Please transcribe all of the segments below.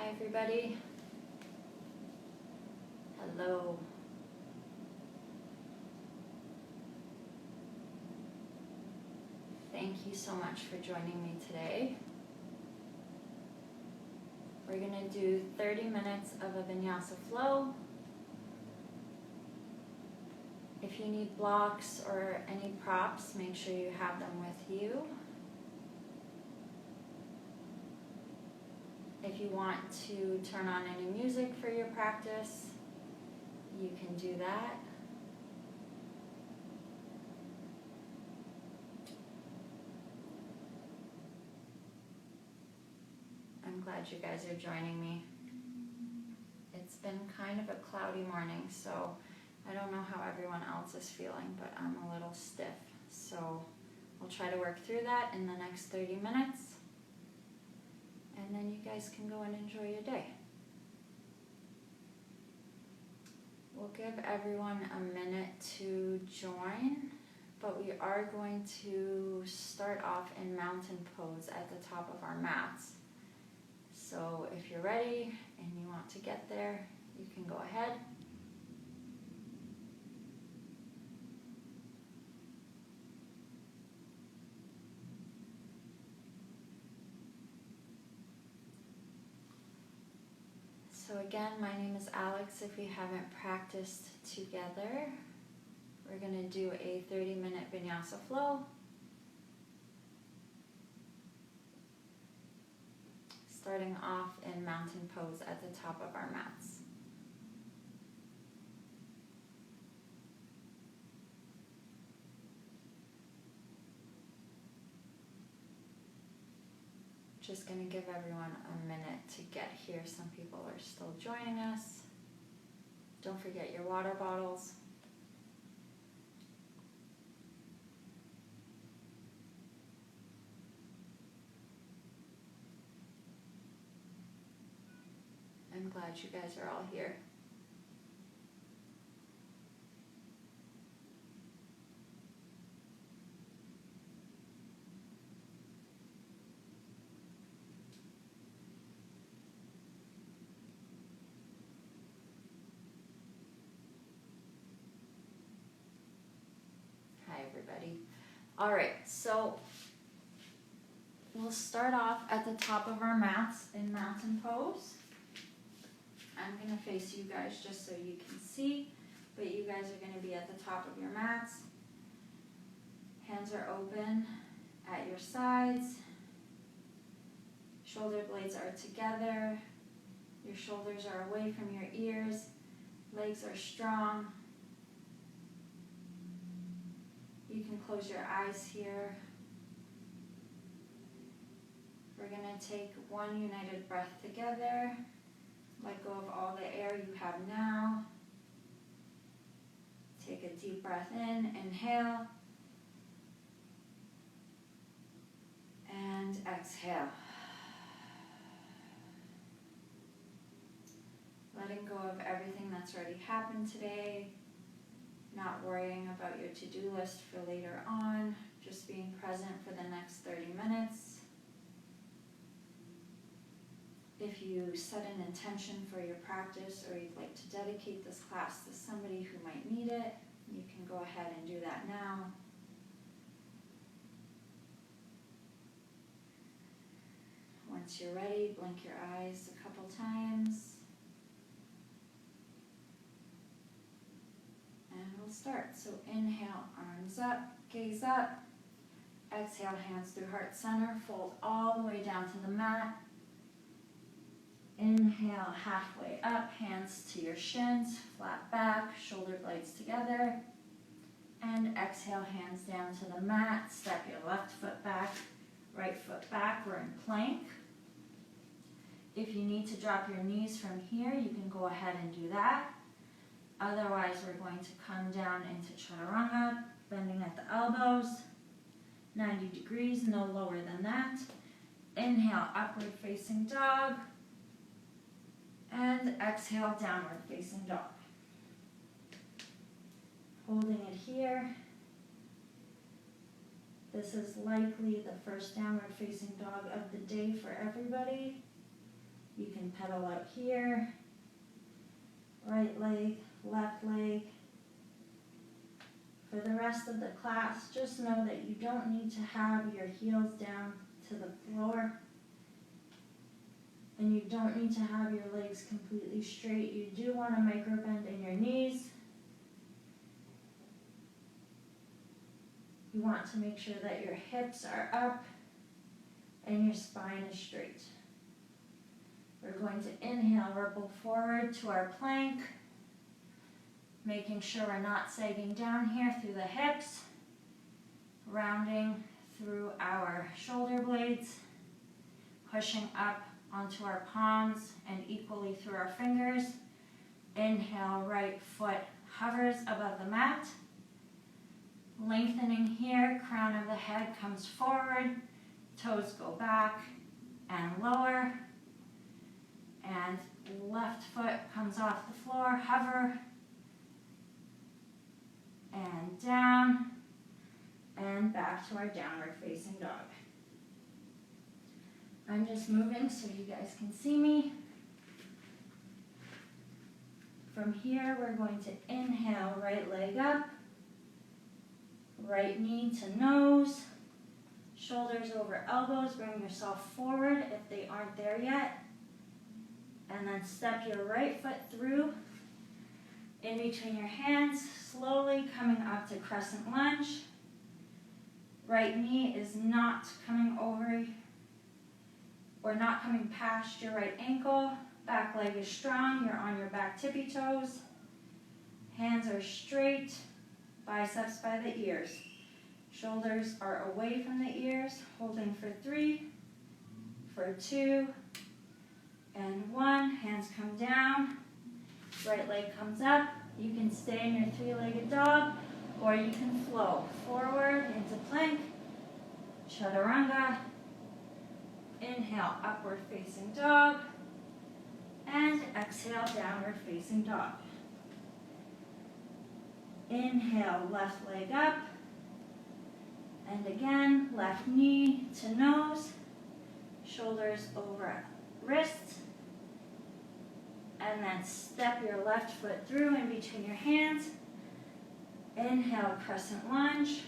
Hi everybody. Hello. Thank you so much for joining me today. We're going to do 30 minutes of a vinyasa flow. If you need blocks or any props, make sure you have them with you. If you want to turn on any music for your practice, you can do that. I'm glad you guys are joining me. It's been kind of a cloudy morning, so I don't know how everyone else is feeling, but I'm a little stiff. So we'll try to work through that in the next 30 minutes. And then you guys can go and enjoy your day. We'll give everyone a minute to join, but we are going to start off in mountain pose at the top of our mats. So if you're ready and you want to get there, you can go ahead. So again, my name is Alex. If we haven't practiced together, we're going to do a 30-minute vinyasa flow. Starting off in mountain pose at the top of our mats. Just going to give everyone a minute to get here. Some people are still joining us. Don't forget your water bottles. I'm glad you guys are all here. Hi everybody. All right, so we'll start off at the top of our mats in mountain pose. I'm going to face you guys just so you can see, but you guys are going to be at the top of your mats. Hands are open at your sides. Shoulder blades are together. Your shoulders are away from your ears. Legs are strong. You can close your eyes here. We're going to take one united breath together. Let go of all the air you have now. Take a deep breath in, inhale, and exhale. Letting go of everything that's already happened today, not worrying about your to-do list for later on, just being present for the next 30 minutes. If you set an intention for your practice or you'd like to dedicate this class to somebody who might need it, you can go ahead and do that now. Once you're ready, blink your eyes a couple times. And we'll start. So inhale, arms up, gaze up. Exhale, hands through heart center, fold all the way down to the mat. Inhale, halfway up, hands to your shins, flat back, shoulder blades together. And exhale, hands down to the mat. Step your left foot back, right foot back. We're in plank. If you need to drop your knees from here, you can go ahead and do that. Otherwise, we're going to come down into chaturanga, bending at the elbows. 90 degrees, no lower than that. Inhale, upward facing dog. And exhale, downward facing dog. Holding it here. This is likely the first downward facing dog of the day for everybody. You can pedal out here, right leg, left leg. For the rest of the class, just know that you don't need to have your heels down to the floor, and you don't need to have your legs completely straight. You do want to micro bend in your knees. You want to make sure that your hips are up and your spine is straight. We're going to inhale, ripple forward to our plank, making sure we're not sagging down here through the hips, rounding through our shoulder blades, pushing up onto our palms and equally through our fingers. Inhale, right foot hovers above the mat. Lengthening here, crown of the head comes forward, toes go back and lower, and left foot comes off the floor, hover, and down, and back to our downward facing dog. I'm just moving so you guys can see me. From here, we're going to inhale, right leg up, right knee to nose, shoulders over elbows, bring yourself forward if they aren't there yet, and then step your right foot through in between your hands, slowly coming up to crescent lunge. Right knee is not coming over or not coming past your right ankle. Back leg is strong, you're on your back tippy toes. Hands are straight, biceps by the ears. Shoulders are away from the ears, holding for 3, for 2, and 1. Hands come down, right leg comes up. You can stay in your 3-legged dog, or you can flow forward into plank, chaturanga. Inhale, upward facing dog, and exhale, downward facing dog. Inhale, left leg up, and again, left knee to nose, shoulders over wrists, and then step your left foot through in between your hands. Inhale, crescent lunge,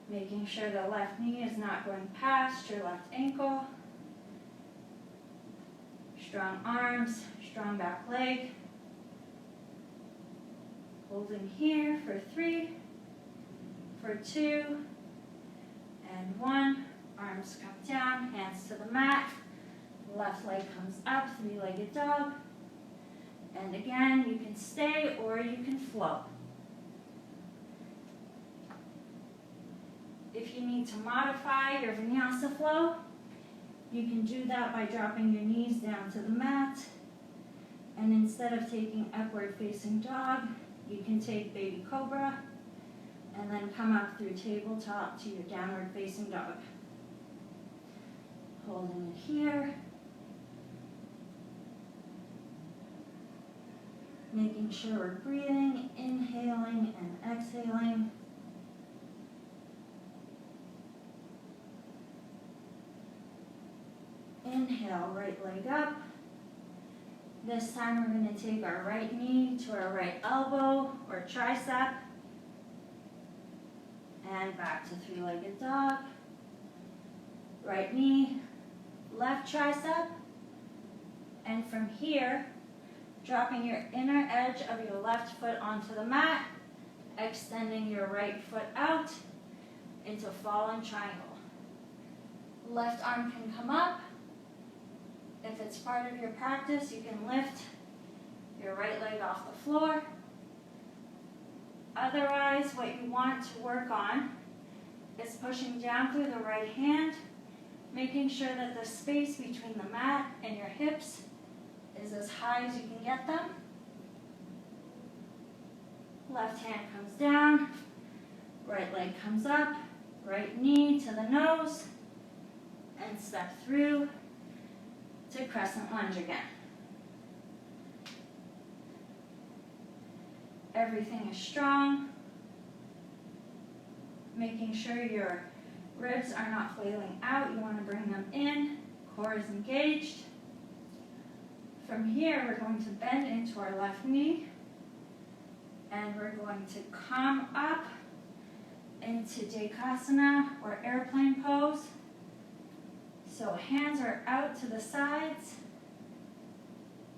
making sure the left knee is not going past your left ankle. Strong arms, strong back leg. Holding here for 3, for 2, and 1. Arms come down, hands to the mat. Left leg comes up, 3-legged dog. And again, you can stay or you can flow. If you need to modify your vinyasa flow, you can do that by dropping your knees down to the mat. And instead of taking upward facing dog, you can take baby cobra and then come up through tabletop to your downward facing dog. Holding it here. Making sure we're breathing, inhaling and exhaling. Inhale, right leg up. This time we're going to take our right knee to our right elbow or tricep. And back to 3-legged dog. Right knee, left tricep. And from here, dropping your inner edge of your left foot onto the mat, extending your right foot out into fallen triangle. Left arm can come up. If it's part of your practice, you can lift your right leg off the floor. Otherwise, what you want to work on is pushing down through the right hand, making sure that the space between the mat and your hips is as high as you can get them. Left hand comes down, right leg comes up, right knee to the nose, and step through to crescent lunge again. Everything is strong. Making sure your ribs are not flailing out. You want to bring them in. Core is engaged. From here, we're going to bend into our left knee, and we're going to come up into Tadasana, or airplane pose. So hands are out to the sides,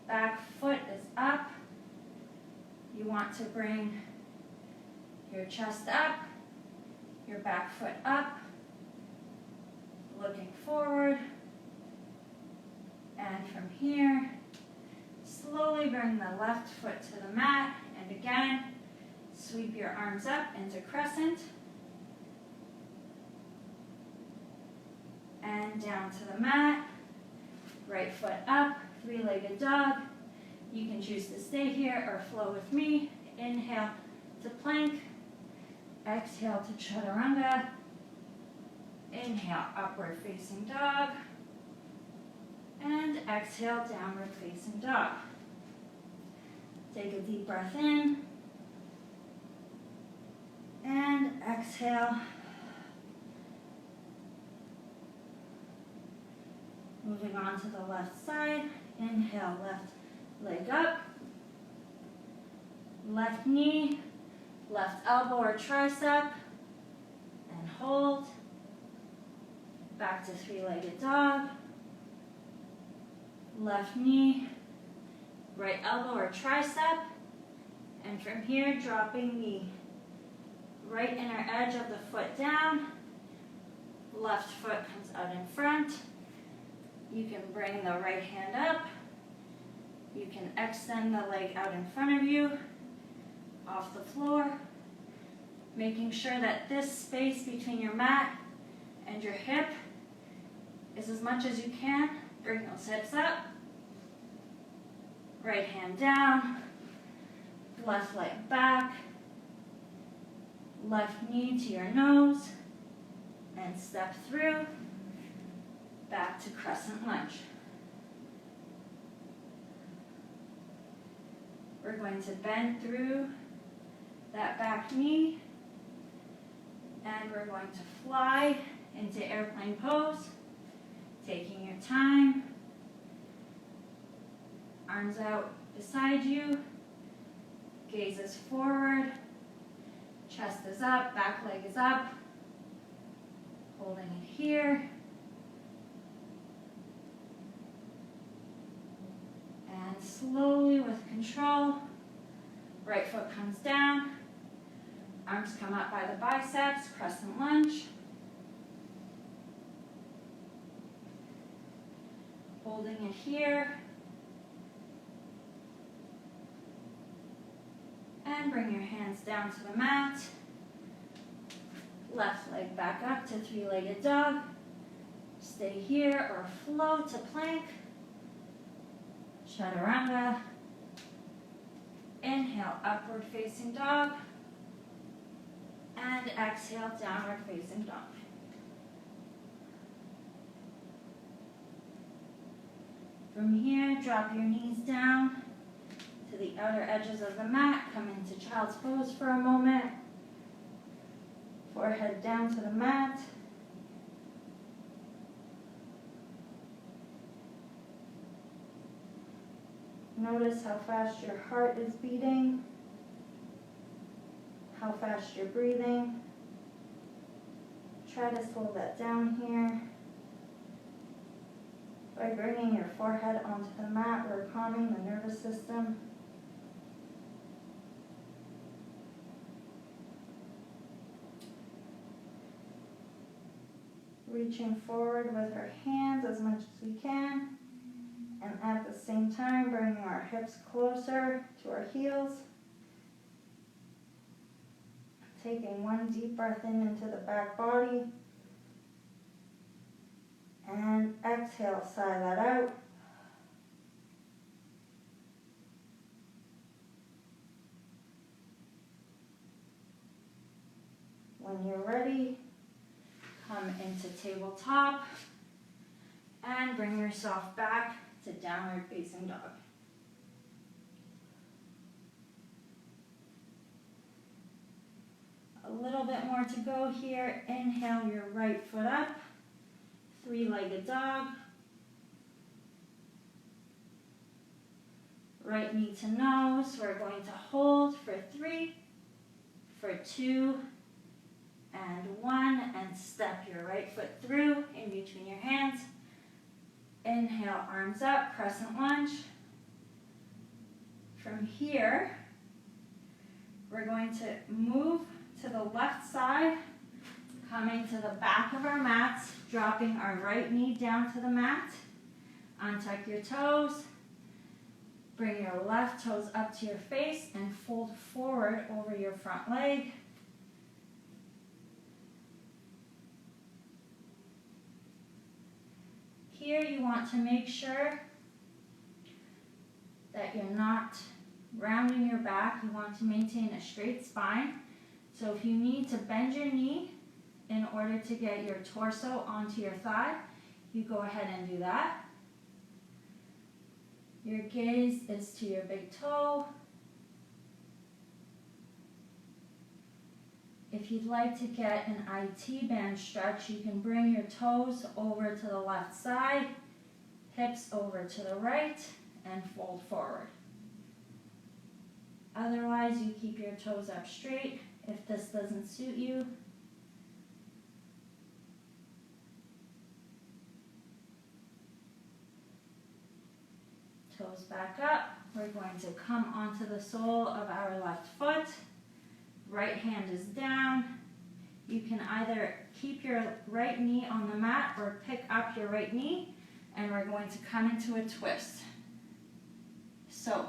back foot is up. You want to bring your chest up, your back foot up, looking forward. And from here, slowly bring the left foot to the mat, and again, sweep your arms up into crescent, and down to the mat, right foot up, three-legged dog. You can choose to stay here or flow with me. Inhale to plank, exhale to chaturanga, inhale, upward facing dog, and exhale, downward facing dog. Take a deep breath in, and exhale. Moving on to the left side, inhale, left leg up, left knee, left elbow or tricep, and hold. Back to three-legged dog, left knee, right elbow or tricep, and from here, dropping the right inner edge of the foot down, left foot comes out in front. You can bring the right hand up. You can extend the leg out in front of you, off the floor, making sure that this space between your mat and your hip is as much as you can. Bring those hips up. Right hand down, left leg back, left knee to your nose, and step through, back to crescent lunge. We're going to bend through that back knee, and we're going to fly into airplane pose, taking your time. Arms out beside you, gaze is forward, chest is up, back leg is up, holding it here. And slowly, with control, right foot comes down, arms come up by the biceps, crescent lunge. Holding it here. And bring your hands down to the mat. Left leg back up to three-legged dog. Stay here or float to plank. Chaturanga. Inhale, upward facing dog. And exhale, downward facing dog. From here, drop your knees down to the outer edges of the mat. Come into child's pose for a moment. Forehead down to the mat. Notice how fast your heart is beating, how fast you're breathing. Try to slow that down here. By bringing your forehead onto the mat, we're calming the nervous system. Reaching forward with our hands as much as we can. And at the same time, bringing our hips closer to our heels. Taking one deep breath in into the back body. And exhale, sigh that out. When you're ready, come into tabletop and bring yourself back to downward facing dog. A little bit more to go here. Inhale your right foot up, three-legged dog. Right knee to nose. We're going to hold for 3, for 2, and 1, and step your right foot through in between your hands. Inhale, arms up, crescent lunge. From here, we're going to move to the left side, coming to the back of our mats, dropping our right knee down to the mat. Untuck your toes. Bring your left toes up to your face and fold forward over your front leg. Here you want to make sure that you're not rounding your back. You want to maintain a straight spine. So if you need to bend your knee in order to get your torso onto your thigh, you go ahead and do that. Your gaze is to your big toe. If you'd like to get an IT band stretch, you can bring your toes over to the left side, hips over to the right, and fold forward. Otherwise, you keep your toes up straight. If this doesn't suit you, toes back up. We're going to come onto the sole of our left foot. Right hand is down. You can either keep your right knee on the mat or pick up your right knee, and we're going to come into a twist. So,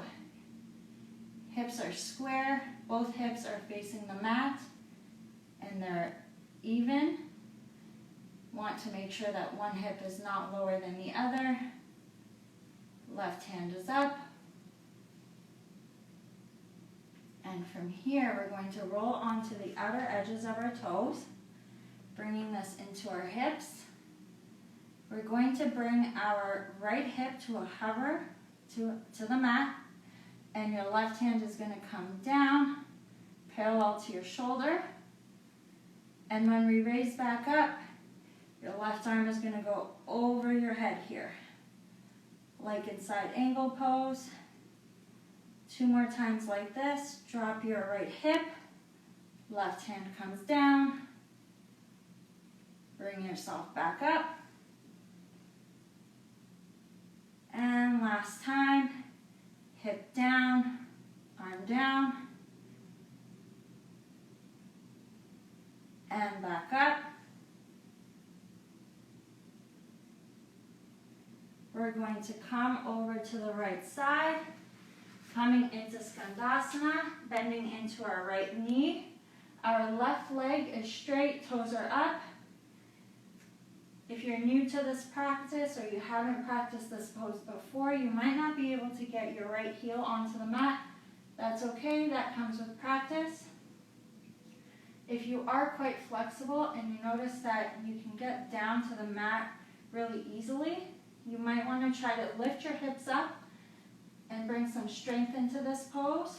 hips are square, both hips are facing the mat, and they're even. Want to make sure that one hip is not lower than the other. Left hand is up. And from here, we're going to roll onto the outer edges of our toes, bringing this into our hips. We're going to bring our right hip to a hover to the mat, and your left hand is going to come down, parallel to your shoulder. And when we raise back up, your left arm is going to go over your head here, like in side angle pose. 2 more times like this. Drop your right hip, left hand comes down, bring yourself back up. And last time, hip down, arm down, and back up. We're going to come over to the right side, coming into Skandasana, bending into our right knee. Our left leg is straight, toes are up. If you're new to this practice or you haven't practiced this pose before, you might not be able to get your right heel onto the mat. That's okay, that comes with practice. If you are quite flexible and you notice that you can get down to the mat really easily, you might want to try to lift your hips up and bring some strength into this pose.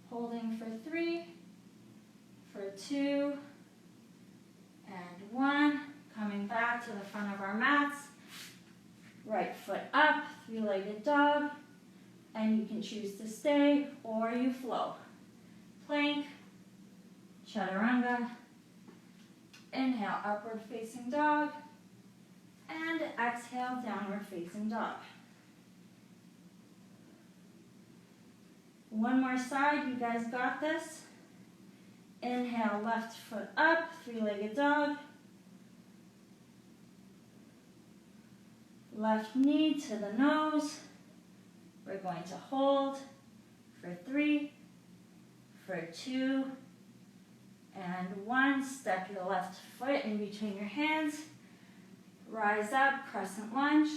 Holding for 3, for 2, and 1. Coming back to the front of our mats. Right foot up, 3-legged dog. And you can choose to stay or you flow. Plank, chaturanga. Inhale, upward facing dog. And exhale, downward facing dog. One more side, you guys got this. Inhale, left foot up, 3-legged dog. Left knee to the nose. We're going to hold for 3, for 2, and 1. Step your left foot in between your hands. Rise up, crescent lunge.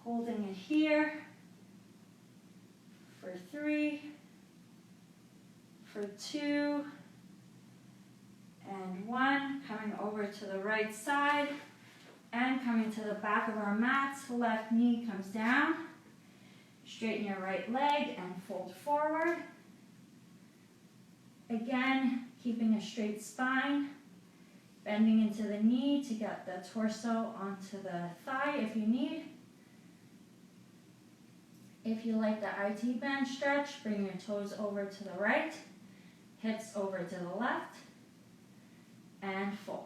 Holding it here for 3, for 2, and 1. Coming over to the right side and coming to the back of our mats. Left knee comes down. Straighten your right leg and fold forward. Again, keeping a straight spine. Bending into the knee to get the torso onto the thigh if you need. If you like the IT band stretch, bring your toes over to the right, hips over to the left, and fold.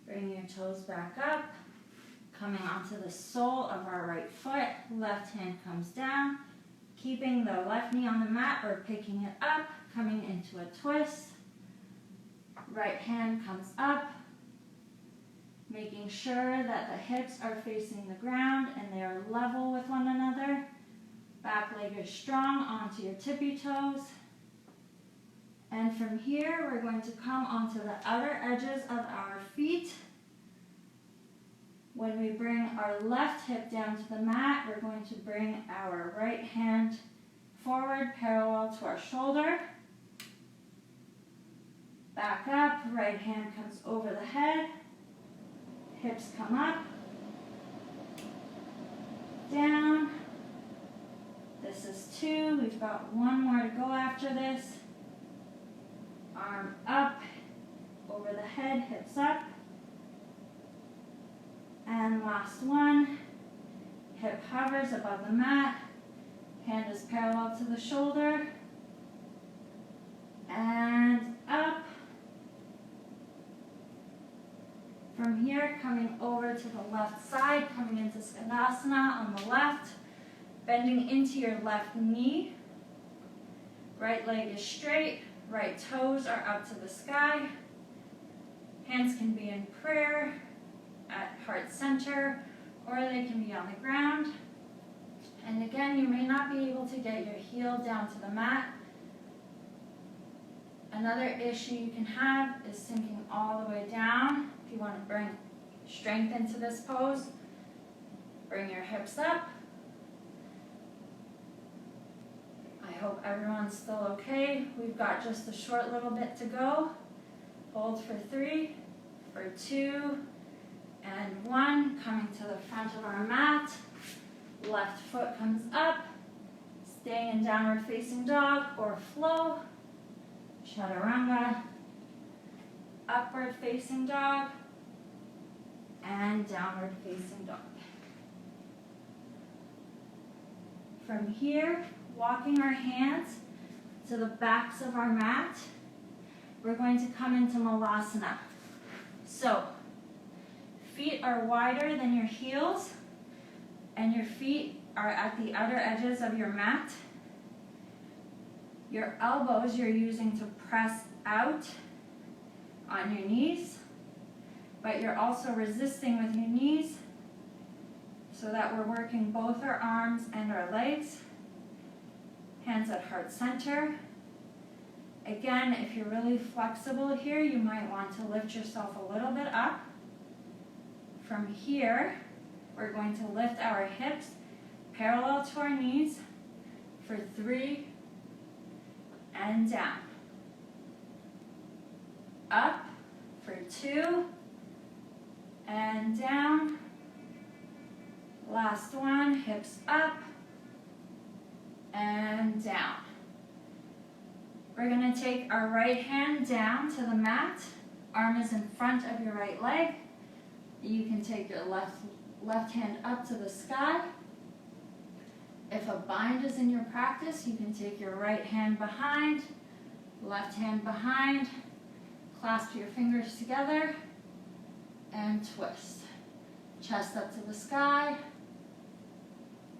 Bring your toes back up, coming onto the sole of our right foot. Left hand comes down, keeping the left knee on the mat or picking it up, coming into a twist. Right hand comes up, making sure that the hips are facing the ground and they are level with one another. Back leg is strong onto your tippy toes. And from here, we're going to come onto the outer edges of our feet. When we bring our left hip down to the mat, we're going to bring our right hand forward parallel to our shoulder. Back up, right hand comes over the head. Hips come up, down. This is 2. We've got 1 more to go after this. Arm up, over the head, hips up. And last one, hip hovers above the mat, hand is parallel to the shoulder, and up. From here, coming over to the left side, coming into Tadasana on the left, bending into your left knee. Right leg is straight, right toes are up to the sky. Hands can be in prayer at heart center, or they can be on the ground. And again, you may not be able to get your heel down to the mat. Another issue you can have is sinking all the way down. If you want to bring strength into this pose, bring your hips up. I hope everyone's still okay. We've got just a short little bit to go. Hold for 3, for 2, and 1. Coming to the front of our mat. Left foot comes up. Staying in downward facing dog or flow. Chaturanga. Upward facing dog. And downward facing dog. From here, walking our hands to the backs of our mat, we're going to come into Malasana. So, feet are wider than your heels, and your feet are at the outer edges of your mat. Your elbows you're using to press out on your knees, but you're also resisting with your knees so that we're working both our arms and our legs. Hands at heart center. Again, if you're really flexible here, you might want to lift yourself a little bit up. From here, we're going to lift our hips parallel to our knees for 3 and down. Up for 2 and down. Last one, hips up and down. We're going to take our right hand down to the mat. Arm is in front of your right leg. You can take your left hand up to the sky. If a bind is in your practice, you can take your right hand behind, left hand behind, clasp your fingers together, and twist. Chest up to the sky,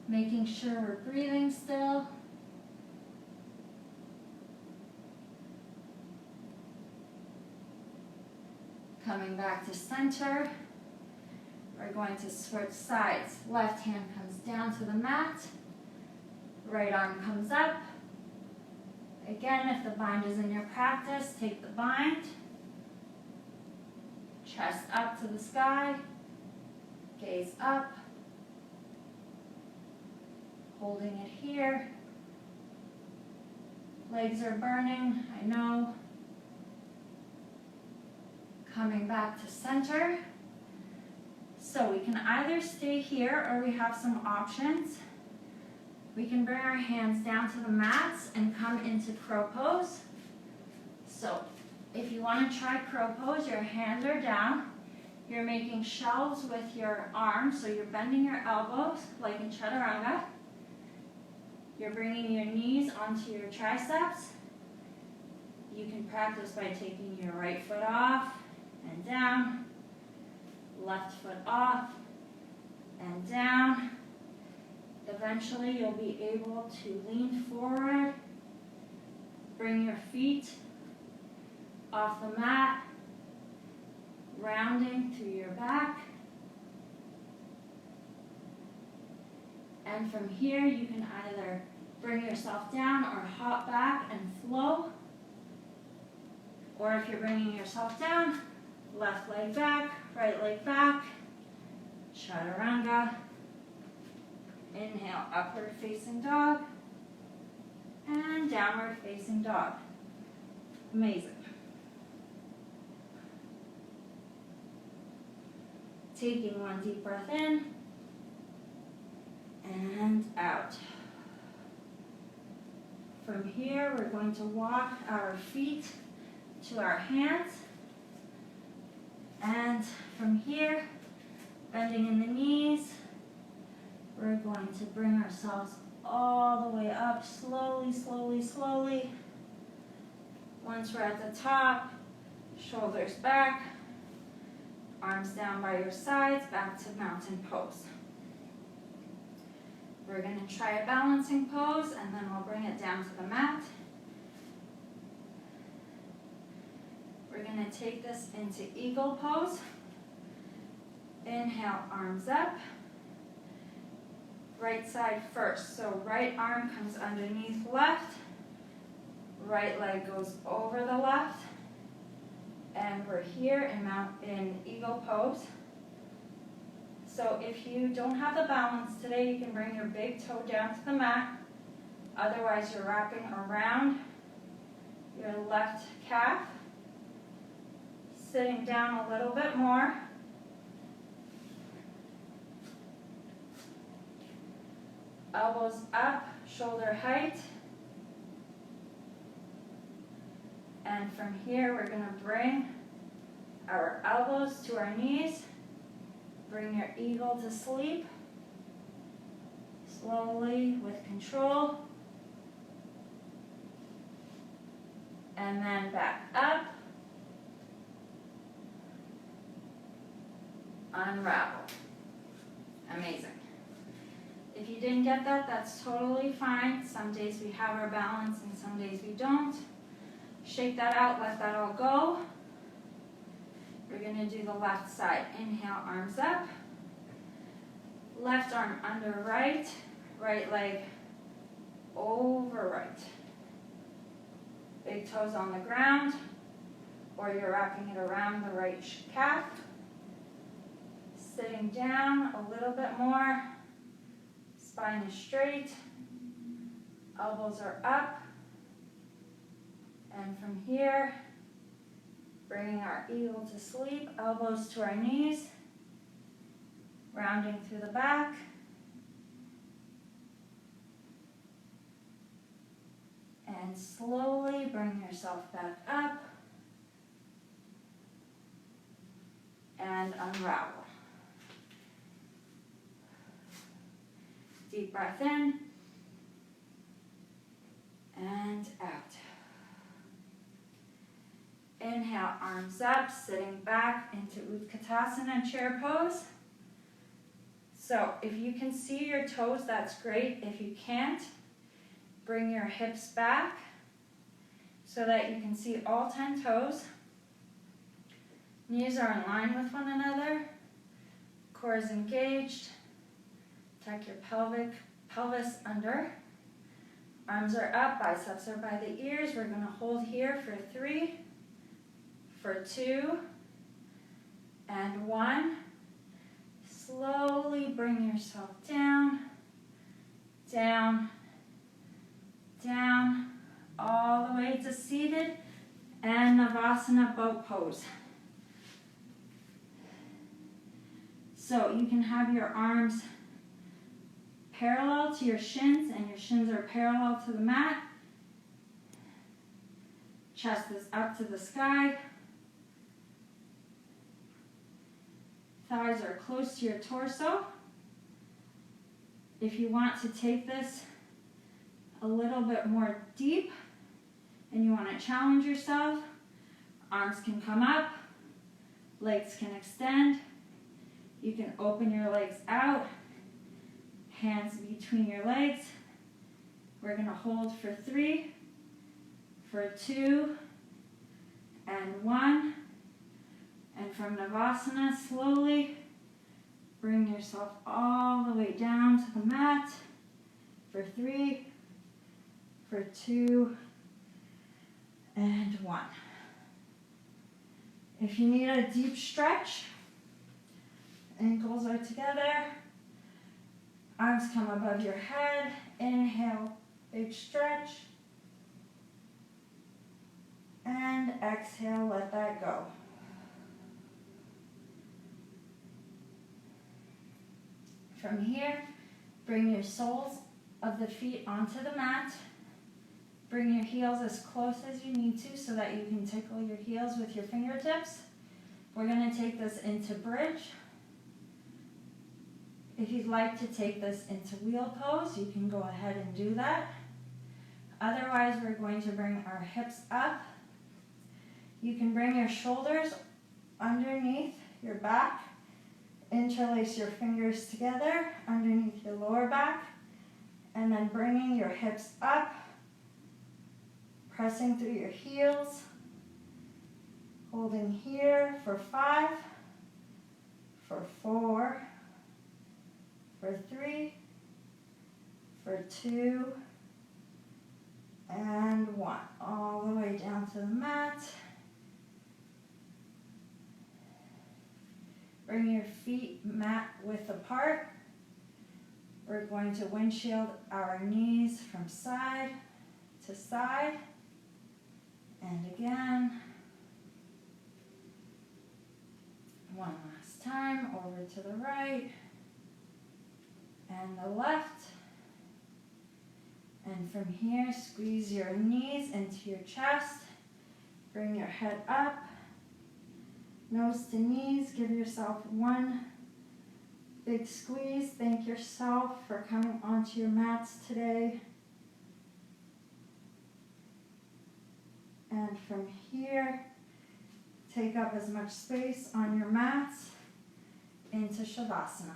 making sure we're breathing still. Coming back to center, we're going to switch sides. Left hand comes down to the mat, right arm comes up. Again, if the bind is in your practice, take the bind. Chest up to the sky, gaze up, holding it here. Legs are burning, I know. Coming back to center. So we can either stay here or we have some options. We can bring our hands down to the mats and come into crow pose. So if you want to try crow pose, your hands are down. You're making shelves with your arms, so you're bending your elbows like in Chaturanga. You're bringing your knees onto your triceps. You can practice by taking your right foot off and down, left foot off and down. Eventually you'll be able to lean forward, bring your feet off the mat, rounding through your back. And from here you can either bring yourself down or hop back and flow. Or if you're bringing yourself down, left leg back, right leg back, Chaturanga. Inhale, upward facing dog, and downward facing dog. Amazing. Taking one deep breath in, and out. From here, we're going to walk our feet to our hands. And from here, bending in the knees, we're going to bring ourselves all the way up, slowly, slowly, slowly. Once we're at the top, shoulders back, arms down by your sides, back to mountain pose. We're going to try a balancing pose, and then we'll bring it down to the mat. We're going to take this into eagle pose. Inhale, arms up. Right side first. So right arm comes underneath left. Right leg goes over the left. And we're here in eagle pose. So if you don't have the balance today, you can bring your big toe down to the mat. Otherwise, you're wrapping around your left calf. Sitting down a little bit more. Elbows up, shoulder height. And from here, we're going to bring our elbows to our knees. Bring your eagle to sleep. Slowly, with control. And then back up. Unravel. Amazing. If you didn't get that, that's totally fine. Some days we have our balance and some days we don't. Shake that out, let that all go. We're going to do the left side. Inhale, arms up. Left arm under right. Right leg over right. Big toes on the ground. Or you're wrapping it around the right calf. Sitting down a little bit more. Spine is straight. Elbows are up. And from here, bringing our eagle to sleep, elbows to our knees, rounding through the back. And slowly bring yourself back up and unravel. Deep breath in and out. Inhale, arms up, sitting back into Utkatasana chair pose. So if you can see your toes, that's great. If you can't, bring your hips back so that you can see all 10 toes. Knees are in line with one another. Core is engaged. Tuck your pelvis under. Arms are up, biceps are by the ears. We're going to hold here for 3, for 2, and 1. Slowly bring yourself down, down, down, all the way to seated and Navasana boat pose. So you can have your arms parallel to your shins and your shins are parallel to the mat. Chest is up to the sky. Thighs are close to your torso. If you want to take this a little bit more deep and you want to challenge yourself, arms can come up, legs can extend. You can open your legs out, hands between your legs. We're going to hold for 3, for 2, and 1. And from Navasana, slowly bring yourself all the way down to the mat for 3, for 2, and 1. If you need a deep stretch, ankles are together, arms come above your head, inhale, big stretch, and exhale, let that go. From here, bring your soles of the feet onto the mat. Bring your heels as close as you need to so that you can tickle your heels with your fingertips. We're going to take this into bridge. If you'd like to take this into wheel pose, you can go ahead and do that. Otherwise, we're going to bring our hips up. You can bring your shoulders underneath your back. Interlace your fingers together underneath your lower back. And then bringing your hips up. Pressing through your heels. Holding here for 5, for 4, for 3, for 2, and 1. All the way down to the mat. Bring your feet mat width apart. We're going to windshield our knees from side to side. And again. One last time, over to the right and the left. And from here, squeeze your knees into your chest. Bring your head up, nose to knees. Give yourself one big squeeze. Thank yourself for coming onto your mats today. And from here, take up as much space on your mats into Shavasana.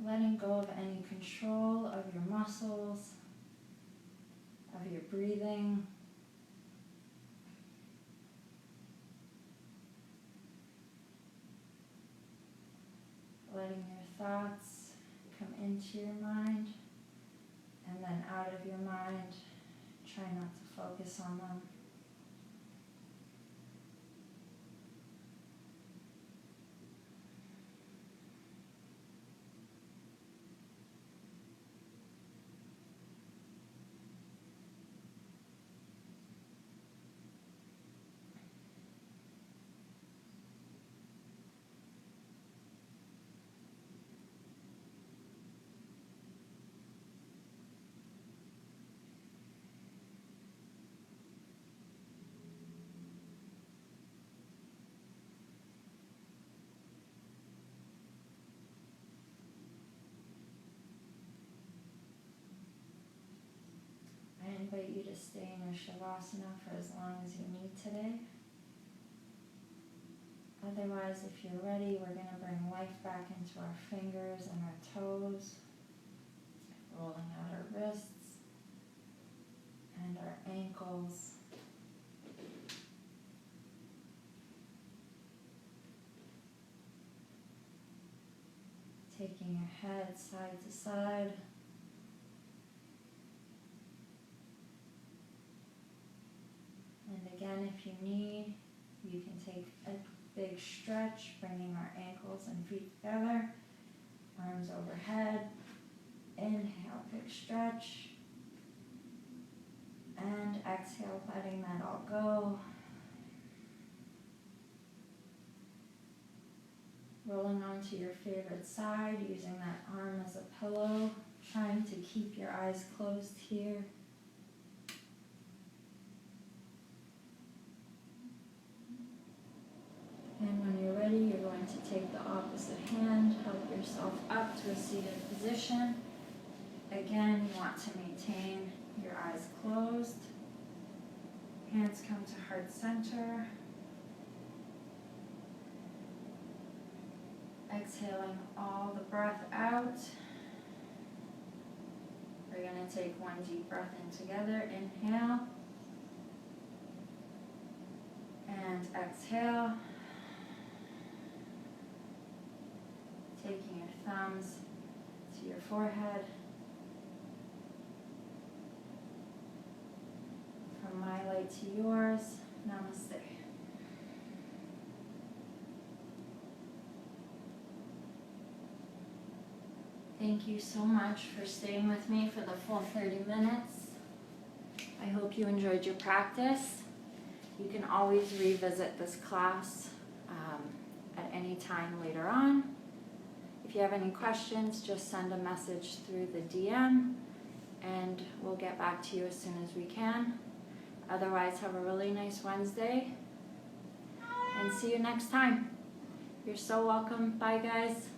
Letting go of any control of your muscles, of your breathing. Letting your thoughts come into your mind and then out of your mind. Try not to focus on them. I invite you to stay in your Shavasana for as long as you need today. Otherwise, if you're ready, we're going to bring life back into our fingers and our toes, rolling out our wrists and our ankles. Taking your head side to side. And again, if you need, you can take a big stretch, bringing our ankles and feet together, arms overhead. Inhale, big stretch. And exhale, letting that all go. Rolling onto your favorite side, using that arm as a pillow, trying to keep your eyes closed here. And when you're ready, you're going to take the opposite hand, help yourself up to a seated position. Again, you want to maintain your eyes closed. Hands come to heart center. Exhaling all the breath out. We're going to take one deep breath in together. Inhale. And exhale. Taking your thumbs to your forehead. From my light to yours, namaste. Thank you so much for staying with me for the full 30 minutes. I hope you enjoyed your practice. You can always revisit this class at any time later on. If you have any questions, just send a message through the DM and we'll get back to you as soon as we can. Otherwise, have a really nice Wednesday and see you next time. You're so welcome. Bye, guys.